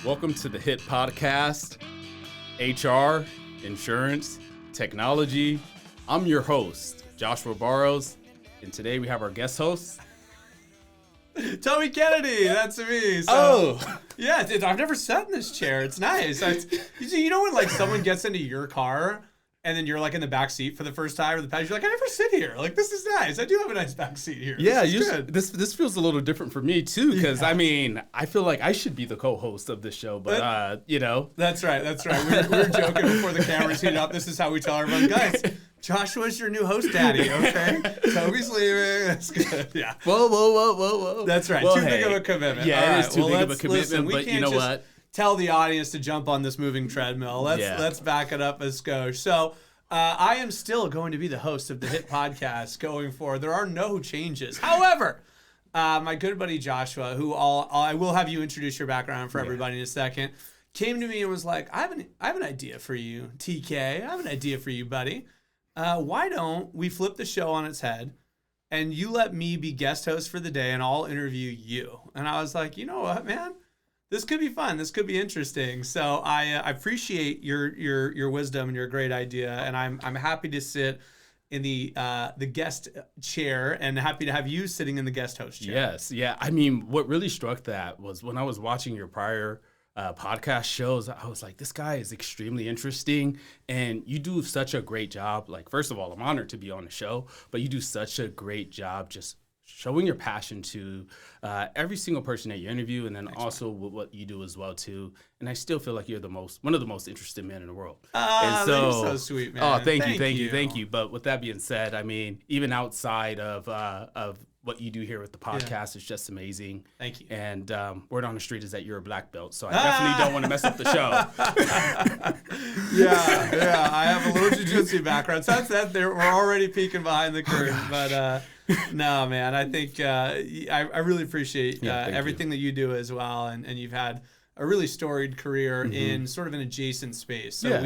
Welcome to the H.I.T podcast, HR, insurance, technology. I'm your host, Joshua Barrows, and today we have our guest host, Toby Kennedy. That's me. So, yeah, I've never sat in this chair. It's nice. You know when like someone gets into your car and then you're like in the back seat for the first time or the passenger, you're like, I never sit here. Like, this is nice. I do have a nice back seat here. Yeah, this feels a little different for me too, because I mean, I feel like I should be the co-host of this show, but you know. That's right. We were joking before the cameras heat up. This is how we tell everyone, guys, Joshua's your new host daddy, okay? Toby's leaving. That's good. Yeah. Whoa. That's right. Well, Too big of a commitment. Yeah, it is too big of a commitment, we but can't you know just what? Tell the audience to jump on this moving treadmill. Let's back it up a skosh. So I am still going to be the host of the H.I.T podcast going forward. There are no changes. However, my good buddy Joshua, who I will have you introduce your background for everybody in a second, came to me and was like, I have an idea for you, TK. I have an idea for you, buddy. Why don't we flip the show on its head and you let me be guest host for the day and I'll interview you? And I was like, you know what, man? This could be fun. This could be interesting. So I appreciate your wisdom and your great idea, and I'm happy to sit in the guest chair and happy to have you sitting in the guest host chair. Yes, yeah. I mean, what really struck that was when I was watching your prior podcast shows, I was like, this guy is extremely interesting, and you do such a great job. Like, first of all, I'm honored to be on the show, but you do such a great job just showing your passion to every single person that you interview, and then also with what you do as well too. And I still feel like you're one of the most interested men in the world. And so, you're so sweet, man. Oh, thank you. But with that being said, I mean, even outside of what you do here with the podcast is just amazing. Thank you. And word on the street is that you're a black belt, so I definitely don't want to mess up the show. Yeah. I have a little jiu-jitsu background, so we're already peeking behind the curtain. But no, man, I think I really appreciate everything that you do as well, and you've had a really storied career in sort of an adjacent space. So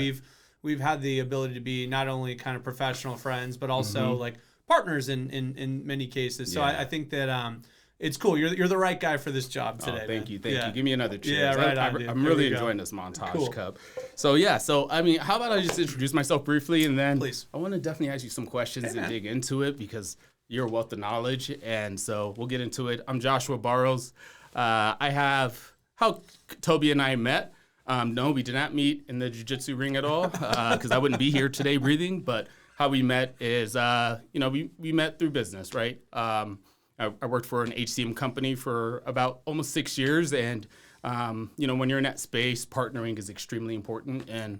we've had the ability to be not only kind of professional friends, but also like partners in many cases. So I think that it's cool. You're the right guy for this job today. Oh, thank you. Give me another cheers. Yeah, right on, I'm really enjoying this Montage Cup. So I mean, how about I just introduce myself briefly, and then please. I want to definitely ask you some questions and dig into it, because you're a wealth of knowledge, and so we'll get into it. I'm Joshua Barrows. I have how Toby and I met. No, we did not meet in the jiu-jitsu ring at all, because I wouldn't be here today breathing. But how we met is, we met through business, right? I worked for an HCM company for about almost 6 years, and when you're in that space, partnering is extremely important. And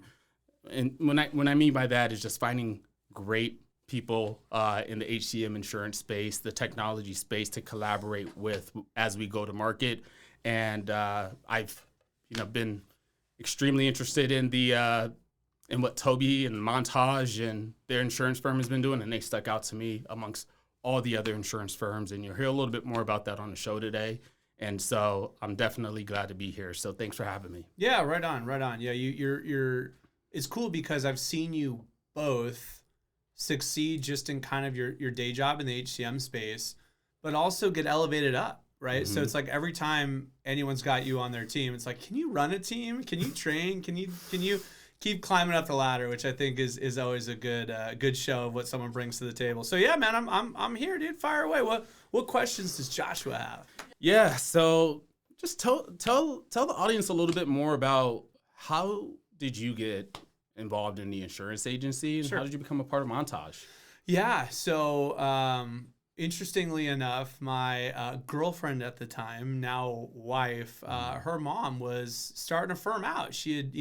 when I mean by that is just finding great people in the HCM insurance space, the technology space, to collaborate with as we go to market. And I've been extremely interested in in what Toby and Montage and their insurance firm has been doing, and they stuck out to me amongst all the other insurance firms. And you'll hear a little bit more about that on the show today. And so I'm definitely glad to be here. So thanks for having me. Yeah, right on. Yeah, you're it's cool because I've seen you both succeed just in kind of your day job in the HCM space, but also get elevated up, right? So it's like every time anyone's got you on their team, it's like, can you run a team? Can you train? Can you keep climbing up the ladder? Which I think is always a good show of what someone brings to the table. So yeah, man, I'm here, dude. Fire away. What questions does Joshua have? Yeah, so just tell the audience a little bit more about how did you get involved in the insurance agency, and how did you become a part of Montage? Yeah, so interestingly enough, my girlfriend at the time, now wife, her mom was starting a firm out. She had,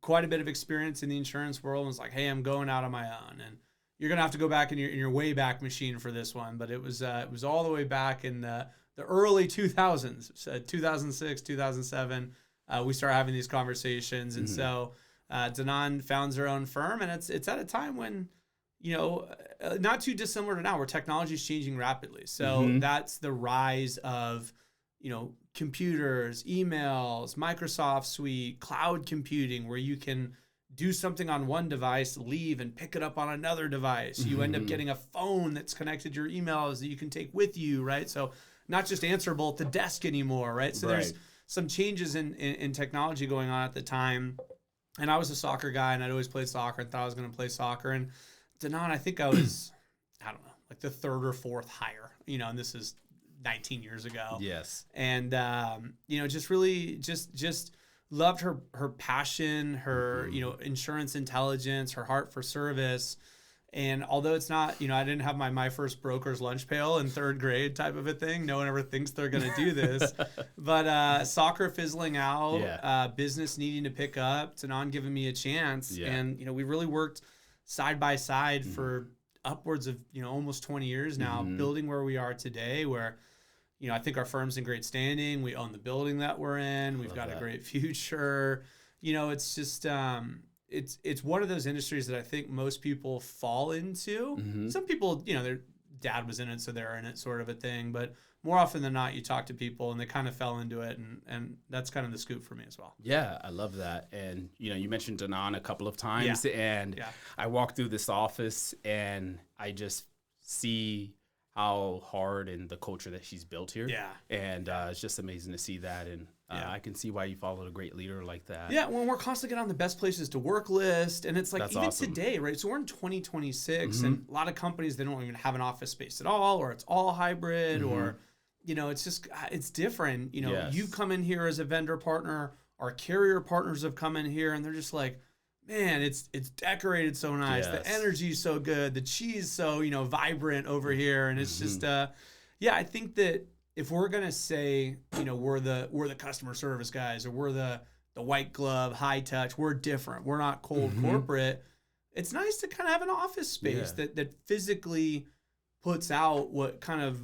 quite a bit of experience in the insurance world, and was like, hey, I'm going out on my own, and you're gonna have to go back in your Wayback Machine for this one. But it was all the way back in the early 2000s, so 2006, 2007. We started having these conversations, and so Danan founds her own firm, and it's at a time when, not too dissimilar to now, where technology is changing rapidly. So that's the rise of, computers, emails, Microsoft Suite, cloud computing, where you can do something on one device, leave and pick it up on another device. You end up getting a phone that's connected to your emails that you can take with you, right? So not just answerable at the desk anymore, right? So there's some changes in technology going on at the time. And I was a soccer guy, and I'd always played soccer and thought I was going to play soccer. And Danon, I think I was, I don't know, like the third or fourth hire, and this is 19 years ago. Yes. And, just really just loved her passion, her, insurance intelligence, her heart for service. And although it's not, I didn't have my first broker's lunch pail in third grade type of a thing. No one ever thinks they're going to do this. But soccer fizzling out, business needing to pick up, Danon giving me a chance. Yeah. And, we really worked side by side for upwards of, almost 20 years now, building where we are today, where, I think our firm's in great standing. We own the building that we're in. We've got a great future. It's just... It's one of those industries that I think most people fall into. Some people, their dad was in it, so they're in it, sort of a thing. But more often than not, you talk to people and they kind of fell into it, and that's kind of the scoop for me as well. Yeah, I love that. And you mentioned Danon a couple of times, and I walk through this office and I just see how hard and the culture that she's built here. Yeah, and it's just amazing to see that. And I can see why you followed a great leader like that. Yeah, when we're constantly getting on the best places to work list. And it's like, that's even awesome. Today, right? So we're in 2026, and a lot of companies, they don't even have an office space at all, or it's all hybrid, or, it's just, it's different. You come in here as a vendor partner, our carrier partners have come in here, and they're just like, man, it's decorated so nice. Yes. The energy's so good. The cheese so, vibrant over here. And it's just, I think that if we're going to say, we're the customer service guys, or we're the white glove, high touch, we're different. We're not cold corporate. It's nice to kind of have an office space that physically puts out what kind of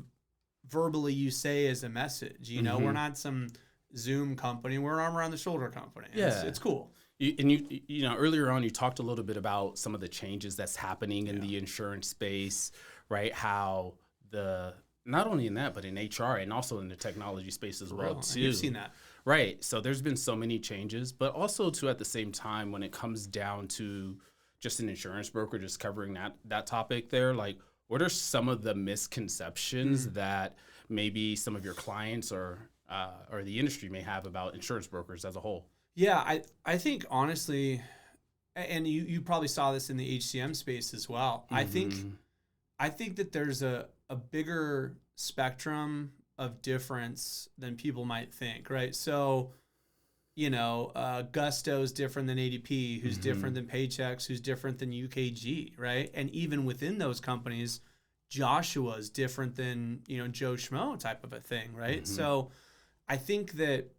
verbally you say as a message. We're not some Zoom company. We're an arm around the shoulder company. Yeah. It's cool. You earlier on, you talked a little bit about some of the changes that's happening in the insurance space, right? How not only in that, but in HR and also in the technology space as well, too. You've seen that. Right. So there's been so many changes, but also, too, at the same time, when it comes down to just an insurance broker, just covering that topic there, like, what are some of the misconceptions that maybe some of your clients or the industry may have about insurance brokers as a whole? Yeah, I think honestly, and you probably saw this in the HCM space as well. I think that there's a bigger spectrum of difference than people might think, right? So, Gusto's different than ADP, who's different than Paychex, who's different than UKG, right? And even within those companies, Joshua's different than, Joe Schmo type of a thing, right? So I think that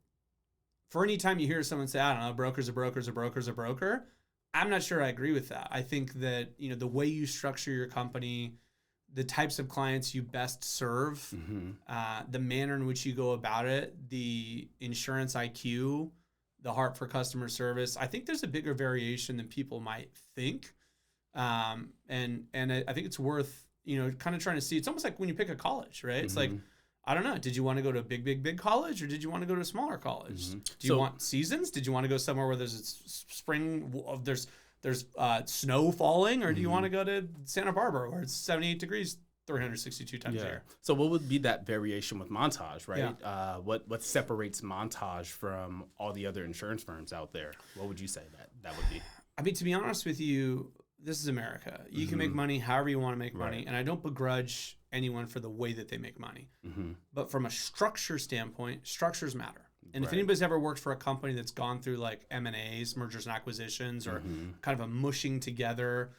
for any time you hear someone say, I don't know, broker's a broker, I'm not sure I agree with that. I think that, the way you structure your company, the types of clients you best serve, the manner in which you go about it, the insurance IQ, the heart for customer service, I think there's a bigger variation than people might think. And I think it's worth, kind of trying to see. It's almost like when you pick a college, right? It's like, I don't know. Did you want to go to a big college, or did you want to go to a smaller college? Do you want seasons? Did you want to go somewhere where there's a spring, there's snow falling, or do you want to go to Santa Barbara where it's 78 degrees 362 times a year? So what would be that variation with Montage, right? Yeah. What separates Montage from all the other insurance firms out there? What would you say that would be? I mean, to be honest with you, this is America. You can make money however you want to make money, and I don't begrudge anyone for the way that they make money. But from a structure standpoint, structures matter. And if anybody's ever worked for a company that's gone through like M&As, mergers and acquisitions, or kind of a mushing together,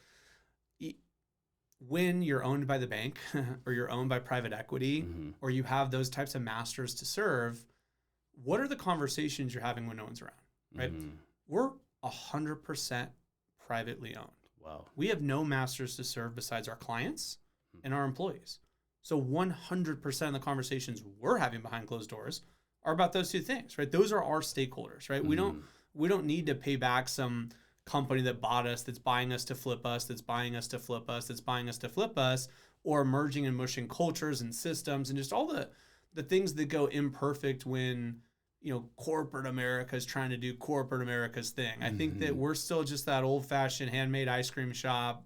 when you're owned by the bank or you're owned by private equity, or you have those types of masters to serve, what are the conversations you're having when no one's around, right? We're 100% privately owned. Wow. We have no masters to serve besides our clients and our employees. So 100% of the conversations we're having behind closed doors are about those two things, right? Those are our stakeholders, right? We don't need to pay back some company that bought us, that's buying us to flip us, that's buying us to flip us, that's buying us to flip us, or merging and mushing cultures and systems and just all the things that go imperfect when, corporate America is trying to do corporate America's thing. I think that we're still just that old-fashioned handmade ice cream shop,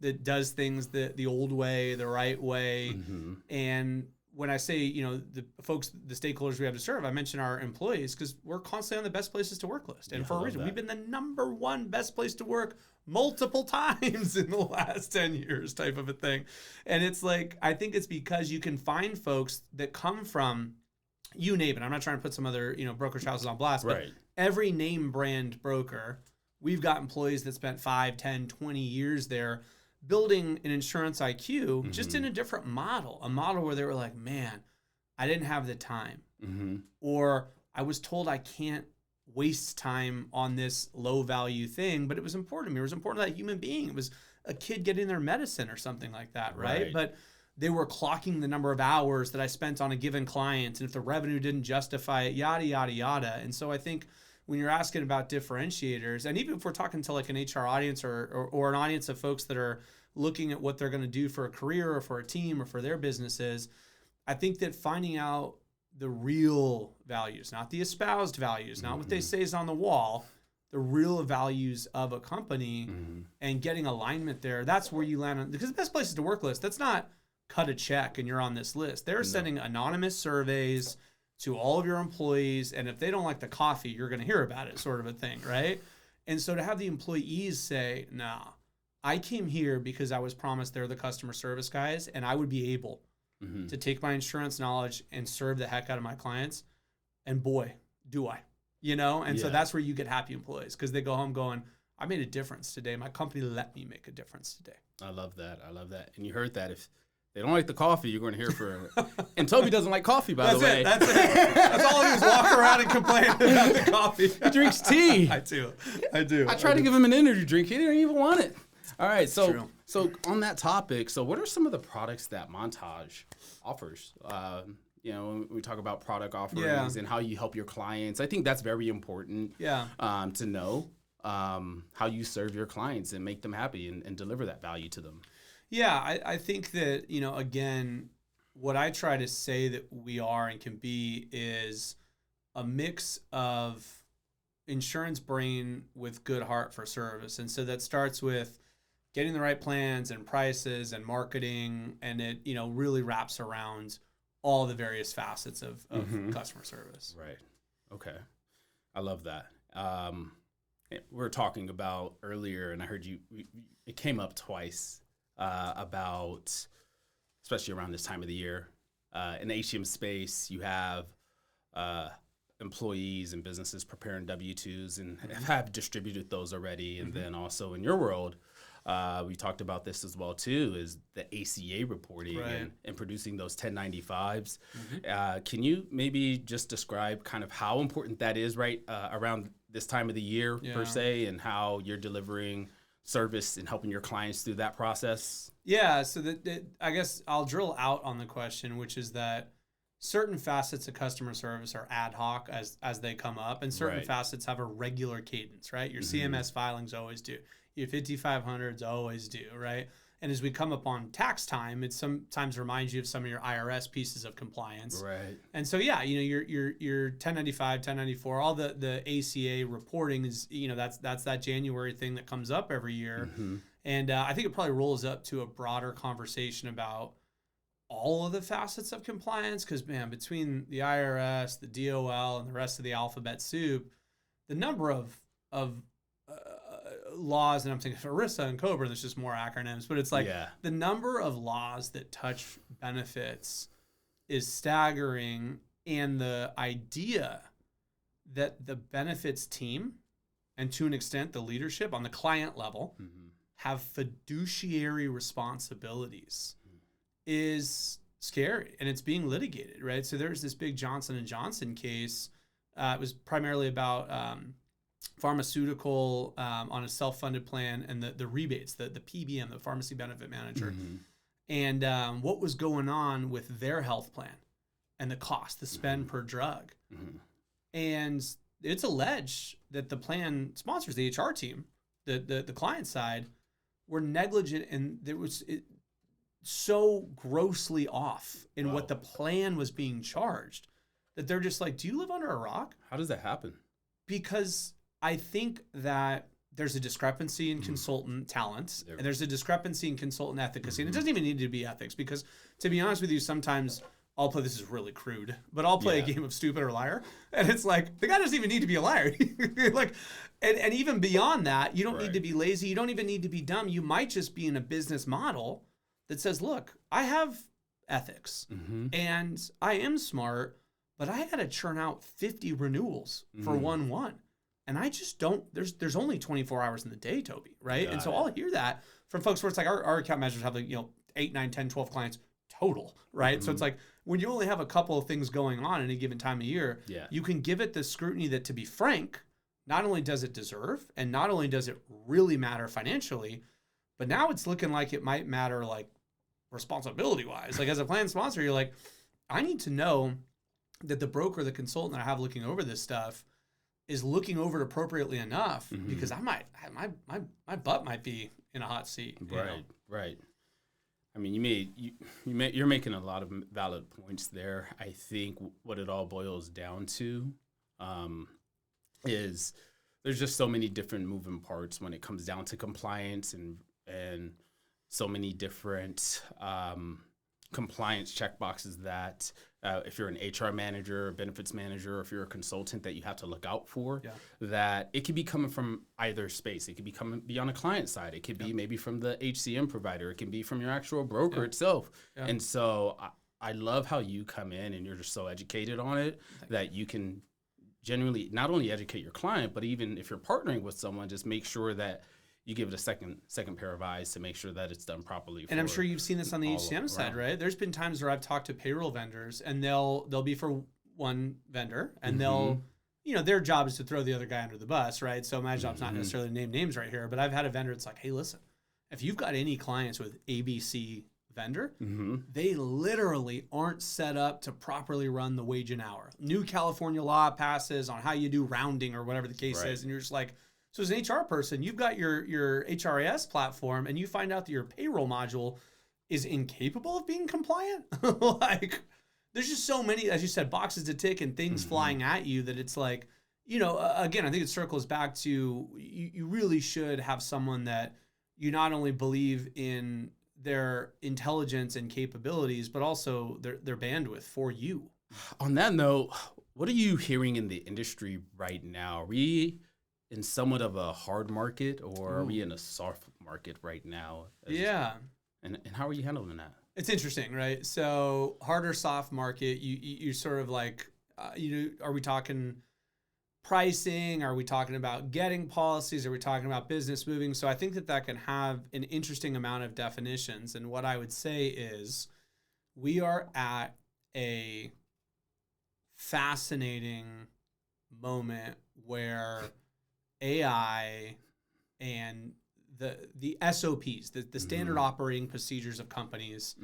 that does things the old way, the right way. And when I say, the folks, the stakeholders we have to serve, I mention our employees because we're constantly on the best places to work list. And for a reason, we've been the number one best place to work multiple times in the last 10 years type of a thing. And it's like, I think it's because you can find folks that come from, you name it. I'm not trying to put some other, brokerage houses on blast, but every name brand broker, we've got employees that spent 5, 10, 20 years there building an insurance IQ, just in a different model, a model where they were like, man, I didn't have the time. Or I was told I can't waste time on this low value thing, but it was important to me. It was important to that human being. It was a kid getting their medicine or something like that, right? But they were clocking the number of hours that I spent on a given client. And if the revenue didn't justify it, yada, yada, yada. And so I think when you're asking about differentiators, and even if we're talking to like an HR audience or an audience of folks that are looking at what they're going to do for a career or for a team or for their businesses, I think that finding out the real values, not the espoused values, not what they say is on the wall, the real values of a company and getting alignment there, that's where you land on, because the best places to work list, that's not cut a check and you're on this list. They're sending anonymous surveys to all of your employees, and if they don't like the coffee, you're going to hear about it, sort of a thing, right? And so to have the employees say, nah, I came here because I was promised they're the customer service guys, and I would be able to take my insurance knowledge and serve the heck out of my clients, and boy, do I. And so that's where you get happy employees, because they go home going, I made a difference today. My company let me make a difference today. I love that. And you heard that. If they don't like the coffee, you're going to hear for and Toby doesn't like coffee, by the way. That's it. That's all he was walking around and complaining about the coffee. He drinks tea. I do. I tried to give him an energy drink. He didn't even want it. All right. So on that topic, so what are some of the products that Montage offers? When we talk about product offerings and how you help your clients, I think that's very important to know how you serve your clients and make them happy and deliver that value to them. Yeah, I think that, again, what I try to say that we are and can be is a mix of insurance brain with good heart for service. And so that starts with getting the right plans and prices and marketing, and it, really wraps around all the various facets of customer service. Right. Okay. I love that. We were talking about earlier, and I heard it came up twice. About, especially around this time of the year, in the HCM space, you have employees and businesses preparing W-2s and have distributed those already. And then also in your world, we talked about this as well too, is the ACA reporting and producing those 1095s. Can you maybe just describe kind of how important that is around this time of the year per se, and how you're delivering service and helping your clients through that process? Yeah, so I guess I'll drill out on the question, which is that certain facets of customer service are ad hoc as they come up, and certain facets have a regular cadence, right? Your CMS filings always do. Your 5500s always do, right? And as we come up on tax time, it sometimes reminds you of some of your IRS pieces of compliance. Right. And so, your 1095, 1094, all the ACA reporting is, that's that January thing that comes up every year. And I think it probably rolls up to a broader conversation about all of the facets of compliance, because, man, between the IRS, the DOL, and the rest of the alphabet soup, the number of laws, and I'm thinking of HRIS and COBRA, there's just more acronyms, but it's like the number of laws that touch benefits is staggering, and the idea that the benefits team, and to an extent the leadership on the client level, have fiduciary responsibilities is scary, and it's being litigated, right? So there's this big Johnson & Johnson case. It was primarily about pharmaceutical on a self-funded plan, and the rebates, the PBM, the pharmacy benefit manager, and what was going on with their health plan and the cost, the spend per drug. And it's alleged that the plan sponsors, the HR team, the client side, were negligent, and there was so grossly off in what the plan was being charged that they're just like, do you live under a rock? How does that happen? Because I think that there's a discrepancy in consultant talent, and there's a discrepancy in consultant efficacy. And it doesn't even need to be ethics, because to be honest with you, sometimes I'll play, this is really crude, but I'll play a game of stupid or liar. And it's like, the guy doesn't even need to be a liar. Like, and even beyond that, you don't need to be lazy. You don't even need to be dumb. You might just be in a business model that says, look, I have ethics and I am smart, but I got to churn out 50 renewals for 1/1. And I just don't, there's only 24 hours in the day, Toby, right? And so I'll hear that from folks where it's like our account managers have 8, 9, 10, 12 clients total, right? So it's like when you only have a couple of things going on in a given time of year, you can give it the scrutiny that, to be frank, not only does it deserve, and not only does it really matter financially, but now it's looking like it might matter like responsibility-wise. Like as a plan sponsor, you're like, I need to know that the broker, the consultant that I have looking over this stuff is looking over it appropriately enough because my butt might be in a hot seat. Right. I mean, you're making a lot of valid points there. I think what it all boils down to is there's just so many different moving parts when it comes down to compliance and so many different compliance checkboxes that if you're an HR manager, benefits manager, or if you're a consultant that you have to look out for, that it could be coming from either space. It could be on a client side. It could be maybe from the HCM provider. It can be from your actual broker itself. And so I love how you come in and you're just so educated on it that you can genuinely not only educate your client, but even if you're partnering with someone, just make sure that you give it a second pair of eyes to make sure that it's done properly. And I'm sure you've seen this on the HCM side, right? There's been times where I've talked to payroll vendors and they'll be for one vendor and they'll, their job is to throw the other guy under the bus, right? So my job's not necessarily to name names right here, but I've had a vendor, it's like, hey, listen, if you've got any clients with ABC vendor, they literally aren't set up to properly run the wage and hour. New California law passes on how you do rounding or whatever the case is. And you're just like, so as an HR person, you've got your HRIS platform and you find out that your payroll module is incapable of being compliant. Like there's just so many, as you said, boxes to tick and things flying at you that it's like, again, I think it circles back to you really should have someone that you not only believe in their intelligence and capabilities, but also their bandwidth for you. On that note, what are you hearing in the industry right now? Are we in somewhat of a hard market, or are we in a soft market right now? And how are you handling that? It's interesting, right? So harder, soft market, you sort of like, are we talking pricing? Are we talking about getting policies? Are we talking about business moving? So I think that can have an interesting amount of definitions. And what I would say is we are at a fascinating moment where AI and the SOPs, the standard operating procedures of companies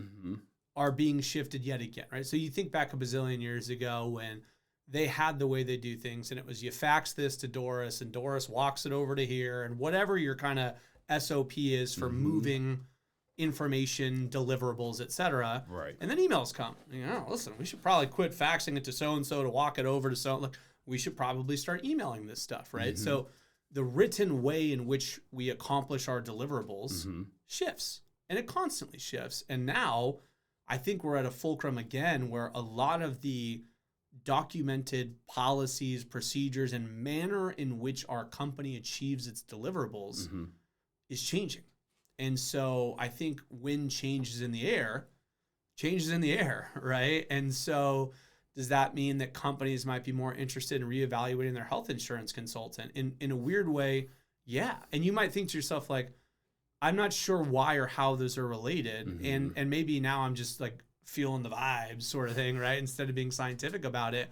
are being shifted yet again, right? So you think back a bazillion years ago when they had the way they do things and it was you fax this to Doris and Doris walks it over to here and whatever your kind of SOP is for moving information, deliverables, et cetera. Right. And then emails come. Listen, we should probably quit faxing it to so-and-so to walk it over to so. Like, we should probably start emailing this stuff, right? So the written way in which we accomplish our deliverables shifts, and it constantly shifts. And now I think we're at a fulcrum again where a lot of the documented policies, procedures, and manner in which our company achieves its deliverables is changing. And so I think when change is in the air, right? And so does that mean that companies might be more interested in reevaluating their health insurance consultant? In a weird way, yeah. And you might think to yourself, like, I'm not sure why or how those are related. And maybe now I'm just like feeling the vibes sort of thing, right? Instead of being scientific about it.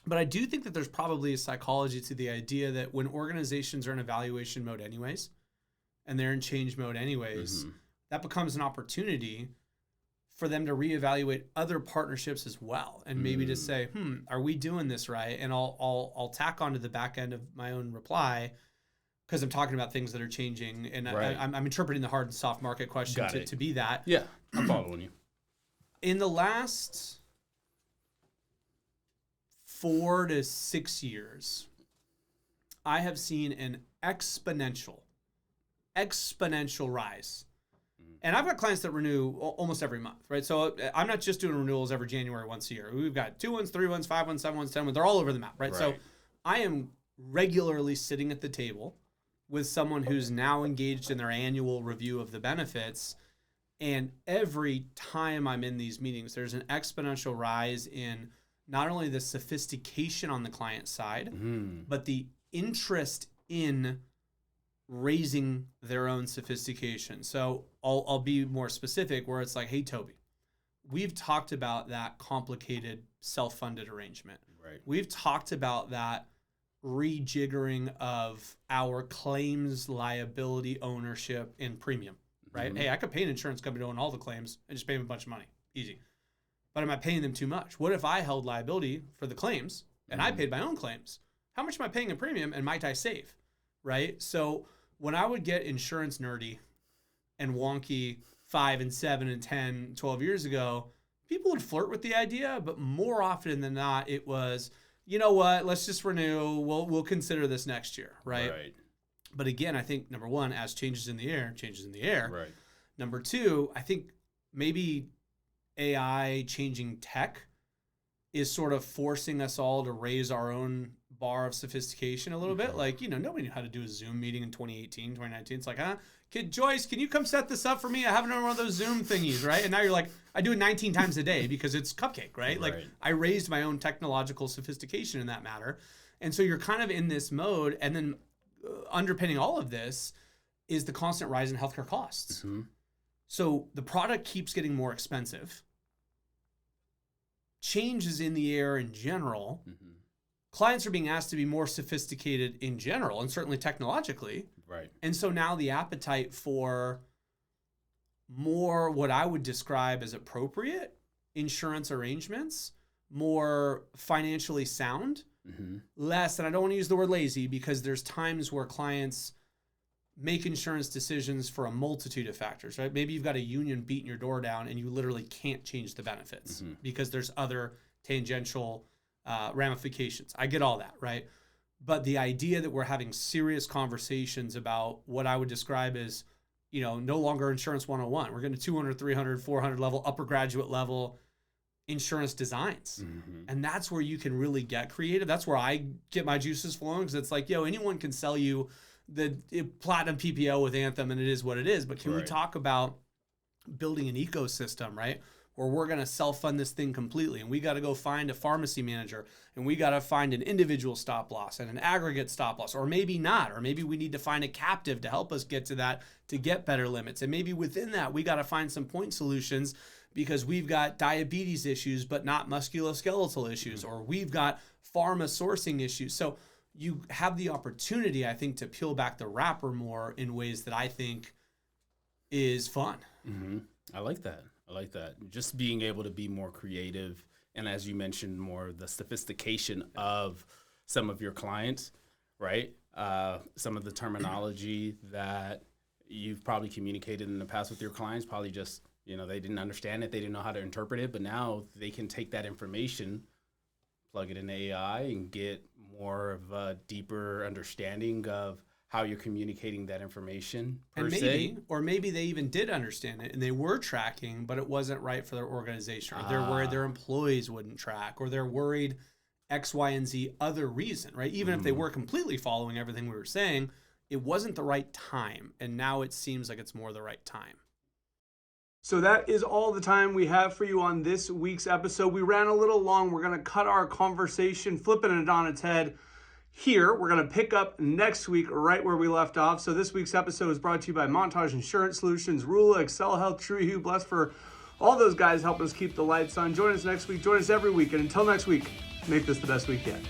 But I do think that there's probably a psychology to the idea that when organizations are in evaluation mode anyways, and they're in change mode anyways, that becomes an opportunity for them to reevaluate other partnerships as well. And maybe to say, are we doing this right? And I'll tack onto the back end of my own reply because I'm talking about things that are changing. And I'm interpreting the hard and soft market question to be that. Yeah, I'm following you. In the last 4 to 6 years, I have seen an exponential rise And I've got clients that renew almost every month, right? So I'm not just doing renewals every January once a year. We've got 2 ones, 3 ones, 5 ones, 7 ones, 10 ones. They're all over the map, right? So I am regularly sitting at the table with someone who's now engaged in their annual review of the benefits. And every time I'm in these meetings, there's an exponential rise in not only the sophistication on the client side, but the interest in raising their own sophistication. So I'll be more specific where it's like, hey, Toby, we've talked about that complicated self-funded arrangement. Right. We've talked about that rejiggering of our claims liability ownership and premium, right? Hey, I could pay an insurance company to own all the claims and just pay them a bunch of money. Easy. But am I paying them too much? What if I held liability for the claims and I paid my own claims? How much am I paying in premium and might I save, right? So when I would get insurance nerdy and wonky 5 and 7 and 10, 12 years ago, people would flirt with the idea, but more often than not, it was, you know what, let's just renew. We'll consider this next year, right? But again, I think number one, as changes in the air. Right. Number two, I think maybe AI changing tech is sort of forcing us all to raise our own bar of sophistication a little bit. Like, nobody knew how to do a Zoom meeting in 2018, 2019. It's like, Kid Joyce, can you come set this up for me? I haven't done one of those Zoom thingies, right? And now you're like, I do it 19 times a day because it's cupcake, right? Like, I raised my own technological sophistication in that matter. And so you're kind of in this mode. And then underpinning all of this is the constant rise in healthcare costs. So the product keeps getting more expensive. Change is in the air in general. Clients are being asked to be more sophisticated in general and certainly technologically. Right. And so now the appetite for more what I would describe as appropriate insurance arrangements, more financially sound, less, and I don't want to use the word lazy because there's times where clients make insurance decisions for a multitude of factors, right? Maybe you've got a union beating your door down and you literally can't change the benefits because there's other tangential ramifications. I get all that, right? But the idea that we're having serious conversations about what I would describe as, no longer insurance 101. We're getting to 200, 300, 400 level, upper graduate level insurance designs. And that's where you can really get creative. That's where I get my juices flowing because it's like, anyone can sell you the platinum PPO with Anthem and it is what it is. But can we talk about building an ecosystem, right? Where we're going to self-fund this thing completely. And we got to go find a pharmacy manager and we got to find an individual stop loss and an aggregate stop loss, or maybe not, or maybe we need to find a captive to help us get to that, to get better limits. And maybe within that, we got to find some point solutions because we've got diabetes issues, but not musculoskeletal issues, or we've got pharma sourcing issues. So you have the opportunity, I think, to peel back the wrapper more in ways that I think is fun. I like that. Just being able to be more creative. And as you mentioned, more the sophistication of some of your clients, right? Some of the terminology that you've probably communicated in the past with your clients, probably just, they didn't understand it. They didn't know how to interpret it. But now they can take that information, plug it in AI and get more of a deeper understanding of how you're communicating that information or maybe they even did understand it and they were tracking, but it wasn't right for their organization, or they're worried their employees wouldn't track, or they're worried X, Y, and Z other reason, right? Even if they were completely following everything we were saying, it wasn't the right time. And now it seems like it's more the right time. So that is all the time we have for you on this week's episode. We ran a little long. We're going to cut our conversation, flipping it on its head here. We're going to pick up next week right where we left off. So this week's episode is brought to you by Montage Insurance Solutions, Rula, Excel Health, TrueHue. Blessed for all those guys helping us keep the lights on. Join us next week. Join us every week. And until next week, make this the best week yet.